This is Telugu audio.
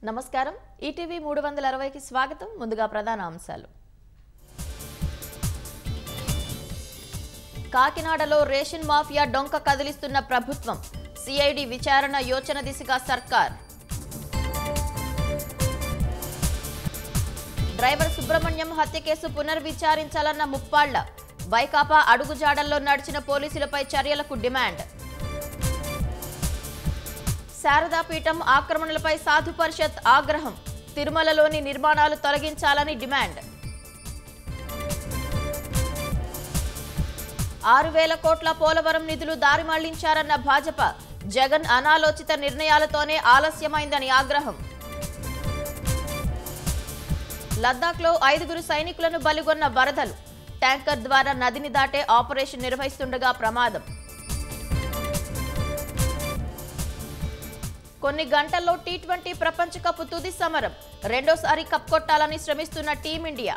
నమస్కారం ఈటీవీ 360కి స్వాగతం ముందుగా ప్రధాన అంశాలు కాకినాడలో రేషన్ మాఫియా డొంక కదిలిస్తున్న ప్రభుత్వం సిఐడి విచారణ యోచన దిశగా సర్కార్ డ్రైవర్ సుబ్రహ్మణ్యం హత్య కేసు పునర్విచారించాలన్న ముప్పాళ్ల వైకాపా అడుగుజాడల్లో నడిచిన పోలీసులపై చర్యలకు డిమాండ్ శారదాపీఠం ఆక్రమణలపై సాధు పరిషత్ ఆగ్రహం తిరుమలలోని నిర్మాణాలు తొలగించాలని డిమాండ్ 6,000 కోట్ల పోలవరం నిధులు దారి మళ్లించారన్న భాజపా జగన్ అనాలోచిత నిర్ణయాలతోనే ఆలస్యమైందని ఆగ్రహం లద్దాఖ్లో 5 సైనికులను బలిగొన్న వరదలు ట్యాంకర్ ద్వారా నదిని దాటే ఆపరేషన్ నిర్వహిస్తుండగా ప్రమాదం కొన్ని గంటల్లో టీ20 ప్రపంచ కప్ తుది సమరం రెండోసారి కప్ కొట్టాలని శ్రమిస్తున్న టీమిండియా